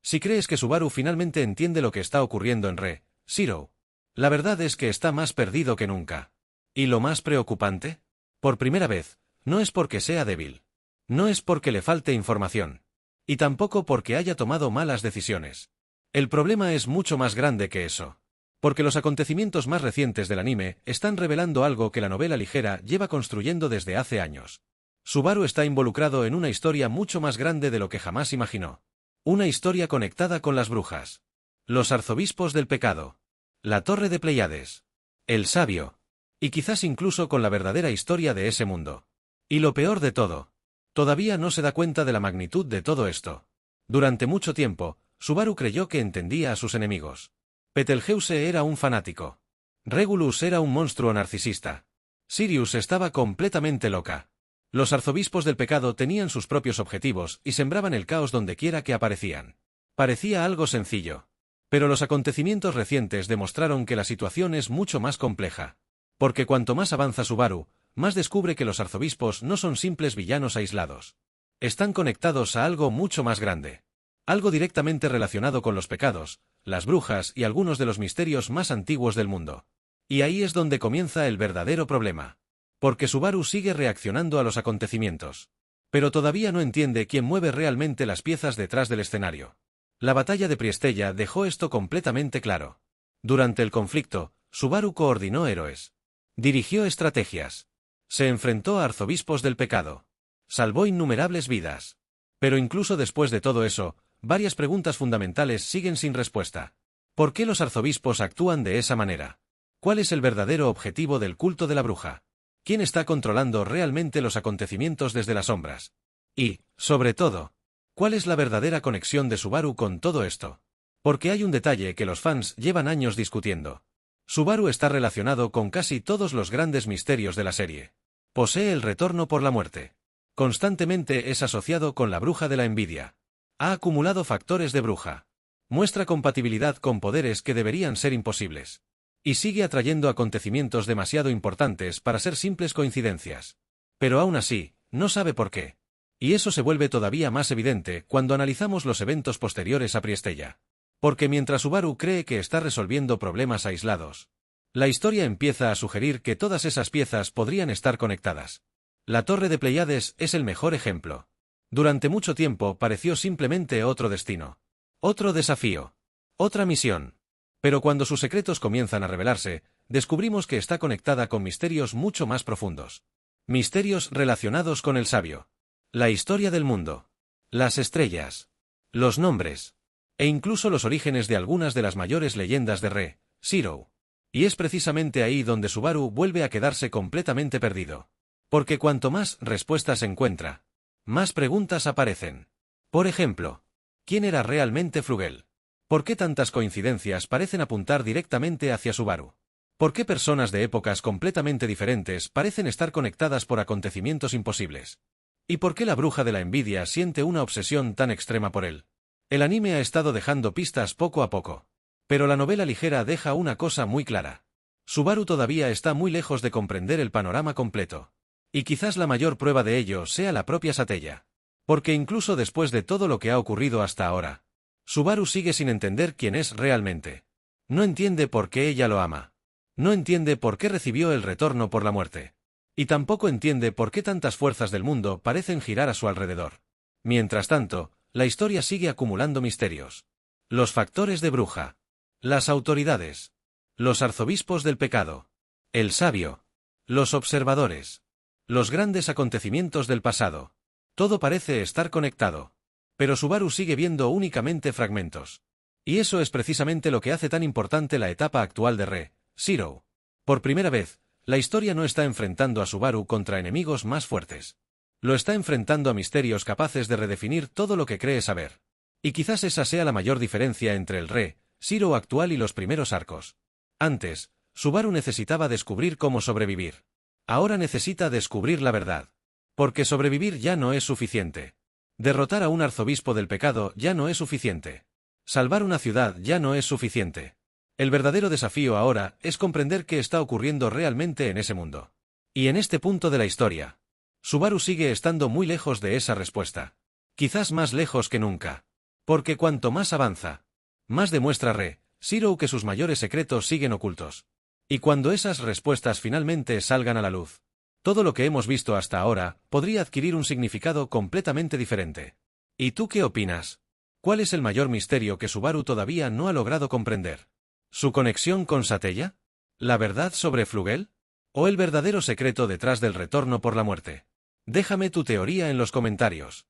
Si crees que Subaru finalmente entiende lo que está ocurriendo en Re-Zero, la verdad es que está más perdido que nunca. ¿Y lo más preocupante? Por primera vez, no es porque sea débil. No es porque le falte información. Y tampoco porque haya tomado malas decisiones. El problema es mucho más grande que eso. Porque los acontecimientos más recientes del anime están revelando algo que la novela ligera lleva construyendo desde hace años. Subaru está involucrado en una historia mucho más grande de lo que jamás imaginó. Una historia conectada con las brujas. Los arzobispos del pecado. La torre de Pleiades. El sabio. Y quizás incluso con la verdadera historia de ese mundo. Y lo peor de todo. Todavía no se da cuenta de la magnitud de todo esto. Durante mucho tiempo, Subaru creyó que entendía a sus enemigos. Betelgeuse era un fanático. Regulus era un monstruo narcisista. Sirius estaba completamente loca. Los arzobispos del pecado tenían sus propios objetivos y sembraban el caos dondequiera que aparecían. Parecía algo sencillo. Pero los acontecimientos recientes demostraron que la situación es mucho más compleja. Porque cuanto más avanza Subaru, más descubre que los arzobispos no son simples villanos aislados. Están conectados a algo mucho más grande. Algo directamente relacionado con los pecados, las brujas y algunos de los misterios más antiguos del mundo. Y ahí es donde comienza el verdadero problema. Porque Subaru sigue reaccionando a los acontecimientos. Pero todavía no entiende quién mueve realmente las piezas detrás del escenario. La batalla de Priestella dejó esto completamente claro. Durante el conflicto, Subaru coordinó héroes. Dirigió estrategias. Se enfrentó a arzobispos del pecado. Salvó innumerables vidas. Pero incluso después de todo eso, varias preguntas fundamentales siguen sin respuesta. ¿Por qué los arzobispos actúan de esa manera? ¿Cuál es el verdadero objetivo del culto de la bruja? ¿Quién está controlando realmente los acontecimientos desde las sombras? Y, sobre todo, ¿cuál es la verdadera conexión de Subaru con todo esto? Porque hay un detalle que los fans llevan años discutiendo. Subaru está relacionado con casi todos los grandes misterios de la serie. Posee el retorno por la muerte. Constantemente es asociado con la bruja de la envidia. Ha acumulado factores de bruja. Muestra compatibilidad con poderes que deberían ser imposibles. Y sigue atrayendo acontecimientos demasiado importantes para ser simples coincidencias. Pero aún así, no sabe por qué. Y eso se vuelve todavía más evidente cuando analizamos los eventos posteriores a Priestella. Porque mientras Subaru cree que está resolviendo problemas aislados, la historia empieza a sugerir que todas esas piezas podrían estar conectadas. La Torre de Pleiades es el mejor ejemplo. Durante mucho tiempo pareció simplemente otro destino. Otro desafío. Otra misión. Pero cuando sus secretos comienzan a revelarse, descubrimos que está conectada con misterios mucho más profundos. Misterios relacionados con el sabio. La historia del mundo. Las estrellas. Los nombres. E incluso los orígenes de algunas de las mayores leyendas de Re-Zero. Y es precisamente ahí donde Subaru vuelve a quedarse completamente perdido. Porque cuanto más respuestas encuentra, más preguntas aparecen. Por ejemplo, ¿quién era realmente Flugel? ¿Por qué tantas coincidencias parecen apuntar directamente hacia Subaru? ¿Por qué personas de épocas completamente diferentes parecen estar conectadas por acontecimientos imposibles? ¿Y por qué la bruja de la envidia siente una obsesión tan extrema por él? El anime ha estado dejando pistas poco a poco. Pero la novela ligera deja una cosa muy clara. Subaru todavía está muy lejos de comprender el panorama completo. Y quizás la mayor prueba de ello sea la propia Satella. Porque incluso después de todo lo que ha ocurrido hasta ahora, Subaru sigue sin entender quién es realmente. No entiende por qué ella lo ama. No entiende por qué recibió el retorno por la muerte. Y tampoco entiende por qué tantas fuerzas del mundo parecen girar a su alrededor. Mientras tanto, la historia sigue acumulando misterios. Los factores de bruja. Las autoridades. Los arzobispos del pecado. El sabio. Los observadores. Los grandes acontecimientos del pasado. Todo parece estar conectado. Pero Subaru sigue viendo únicamente fragmentos. Y eso es precisamente lo que hace tan importante la etapa actual de Re-Zero. Por primera vez, la historia no está enfrentando a Subaru contra enemigos más fuertes. Lo está enfrentando a misterios capaces de redefinir todo lo que cree saber. Y quizás esa sea la mayor diferencia entre el Re-Zero actual y los primeros arcos. Antes, Subaru necesitaba descubrir cómo sobrevivir. Ahora necesita descubrir la verdad. Porque sobrevivir ya no es suficiente. Derrotar a un arzobispo del pecado ya no es suficiente. Salvar una ciudad ya no es suficiente. El verdadero desafío ahora es comprender qué está ocurriendo realmente en ese mundo. Y en este punto de la historia, Subaru sigue estando muy lejos de esa respuesta. Quizás más lejos que nunca. Porque cuanto más avanza, más demuestra Zero que sus mayores secretos siguen ocultos. Y cuando esas respuestas finalmente salgan a la luz, todo lo que hemos visto hasta ahora podría adquirir un significado completamente diferente. ¿Y tú qué opinas? ¿Cuál es el mayor misterio que Subaru todavía no ha logrado comprender? ¿Su conexión con Satella? ¿La verdad sobre Flugel? ¿O el verdadero secreto detrás del retorno por la muerte? Déjame tu teoría en los comentarios.